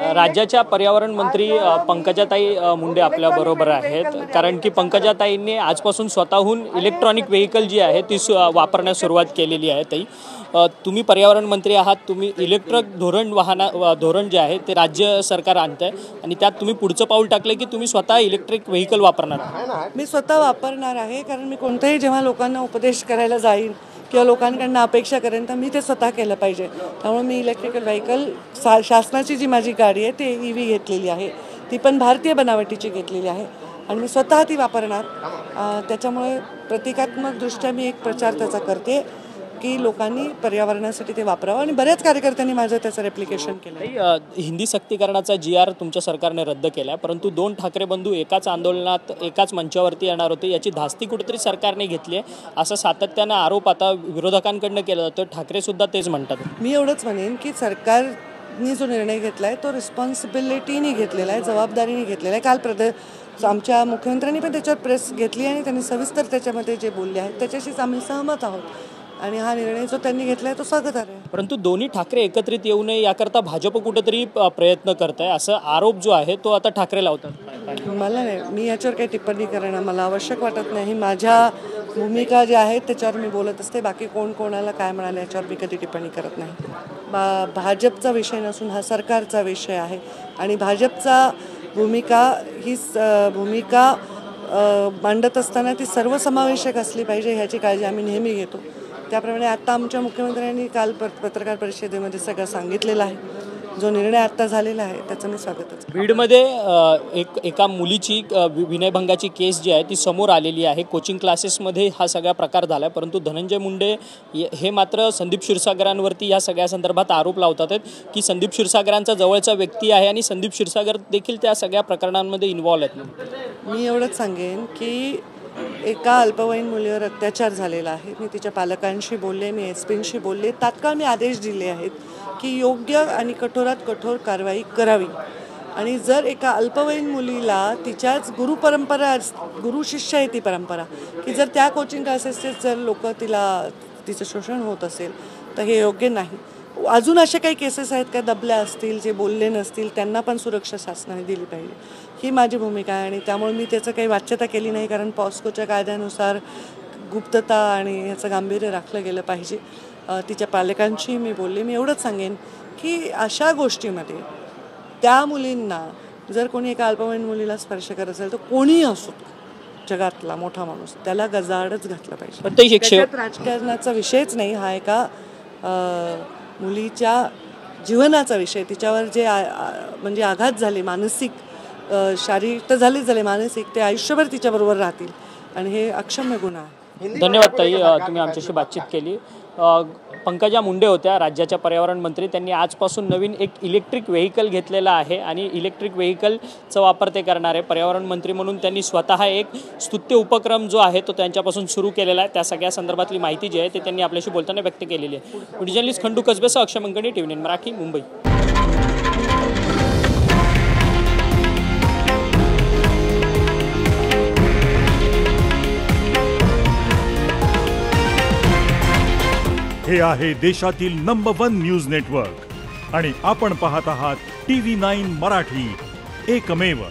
राज्याच्या पर्यावरण मंत्री पंकजाताई मुंडे आपल्या बरोबर आहेत, कारण की पंकजाताईंनी आजपासून स्वतःहून इलेक्ट्रॉनिक व्हेकल जी आहे ती वापरण्यास सुरुवात केलेली आहे। ताई, तुम्ही पर्यावरण मंत्री आहात, तुम्ही इलेक्ट्रिक धोरण जे आहे ते राज्य सरकार आणतंय आणि त्यात तुम्ही पुढचं पाऊल टाकले की तुम्ही स्वतः इलेक्ट्रिक व्हेकल वापरणार आहात। मी स्वतः वापरणार आहे, कारण मी कोणत्याही जेव्हा लोकांना उपदेश करायला जाईन किंवा लोकांकडून अपेक्षा करेन तर मी ते स्वतः केलं पाहिजे। त्यामुळे मी इलेक्ट्रिकल व्हेकल शासनाची जी माझी गाडी आहे ते EV घेतलेली आहे, ती पण भारतीय बनावटीची घेतलेली आहे आणि मी स्वतः ती वापरणार। त्याच्यामुळे प्रतिकात्मकदृष्ट्या मी एक प्रचार त्याचा करते की लोकांनी पर्यावरणासाठी ते वापरावं आणि बऱ्याच कार्यकर्त्यांनी माझं त्याचं रेप्लिकेशन केलं। हिंदी सक्तीकरणाचा GR तुमच्या सरकारने रद्द केला, परंतु 2 ठाकरे बंधू एकाच आंदोलनात एकाच मंचावरती येणार होते, याची धास्ती कुठेतरी सरकारने घेतली आहे असं सातत्यानं आरोप आता विरोधकांकडून केला जातो। ठाकरे सुद्धा तेच म्हणतात। मी एवढंच म्हणेन की सरकारने जो निर्णय घेतला आहे तो रिस्पॉन्सिबिलिटीने घेतलेला आहे, जबाबदारीने घेतलेला आहे। काल आमच्या मुख्यमंत्र्यांनी पण त्याच्यावर प्रेस घेतली आणि त्यांनी सविस्तर त्याच्यामध्ये जे बोलले आहेत त्याच्याशीच आम्ही सहमत आहोत आणि हा निर्णय जो त्यांनी घेतला आहे तो स्वागत आहे। परंतु दोन्ही ठाकरे एकत्रित येऊ नये याकरता भाजप कुठेतरी प्रयत्न करत आहे असं आरोप जो आहे तो आता ठाकरे लावतात। मला नाही, मी याच्यावर काही टिप्पणी करणं मला आवश्यक वाटत नाही। माझ्या भूमिका ज्या आहेत त्याच्यावर मी बोलत असते, बाकी कोण कोणाला काय म्हणाले याच्यावर मी कधी टिप्पणी करत नाही। भाजपचा विषय नसून हा सरकारचा विषय आहे आणि भाजपचा भूमिका ही भूमिका मांडत असताना ती सर्वसमावेशक असली पाहिजे ह्याची काळजी आम्ही नेहमी घेतो। त्याप्रमाणे आता आमच्या मुख्यमंत्र्यांनी काल पत्रकार परिषदेमध्ये सगळं सांगितलेलं आहे। जो निर्णय आता झालेला आहे त्याचं मी स्वागतच। बीडमध्ये एका मुलीची विनयभंगाची केस जी आहे ती समोर आलेली आहे। कोचिंग क्लासेसमध्ये हा सगळा प्रकार झाला आहे, परंतु धनंजय मुंडे हे मात्र संदीप क्षीरसागरांवरती या सगळ्या संदर्भात आरोप लावतात की संदीप क्षीरसागरांचा जवळचा व्यक्ती आहे आणि संदीप क्षीरसागर देखील त्या सगळ्या प्रकरणांमध्ये इन्व्हॉल्व आहेत। मी एवढंच सांगेन की एका अल्पवयीन मुलीवर अत्याचार झालेला आहे। मी तिच्या पालकांशी बोलले, मी SPंशी बोलले, तात्काळ मी आदेश दिले आहेत की योग्य आणि कठोरात कठोर कारवाई करावी आणि जर एका अल्पवयीन मुलीला तिच्याच गुरु शिष्य आहे ती परंपरा की जर त्या कोचिंग क्लासेसचे जर तिचं शोषण होत असेल तर हे योग्य नाही। अजून असे काही केसेस आहेत का दबल्या असतील, जे बोलले नसतील, त्यांना पण सुरक्षा शासनाने दिली पाहिजे, ही माझी भूमिका आहे आणि त्यामुळे मी त्याचं काही वाच्यता केली नाही, कारण पॉस्कोच्या कायद्यानुसार गुप्तता आणि ह्याचं गांभीर्य राखलं गेलं पाहिजे। तिच्या पालकांशी मी बोलले। मी एवढंच सांगेन की अशा गोष्टीमध्ये त्या मुलींना जर कोणी एका अल्पवयीन मुलीला स्पर्श करत असेल तर कोणीही असो, जगातला मोठा माणूस, त्याला गजाआडच घातला पाहिजे। त्याच्यात राजकारणाचा विषयच नाही, हा एका मुलीच्या जीवनाचा विषय। तिच्यावर जे म्हणजे आघात झाले, मानसिक शारीरिक तर झाले मानसिक, ते आयुष्यभर तिच्याबरोबर राहतील आणि हे अक्षम्य गुन्हा आहे। धन्यवाद ताई, तुम्ही आमच्याशी बातचीत केली। पंकजा मुंडे होत्या राज्याच्या पर्यावरण मंत्री, त्यांनी आजपासून नवीन एक इलेक्ट्रिक व्हेकल घेतलेला आहे आणि इलेक्ट्रिक व्हेकलचा वापर ते करणार आहे। पर्यावरण मंत्री म्हणून त्यांनी स्वतः एक स्तुत्य उपक्रम जो आहे तो त्यांच्यापासून सुरू केलेला आहे। त्या सगळ्या संदर्भातली माहिती जी आहे ते त्यांनी आपल्याशी बोलताना व्यक्त केलेली आहे। व्हिडिओ जर्नलिस्ट खंडू कसबेसह अक्षय मंगणी, TV9 मराठी, मुंबई। हे आहे देशातील नंबर 1 न्यूज नेटवर्क आणि आपण पाहत आहात TV9 मराठी, एकमेव।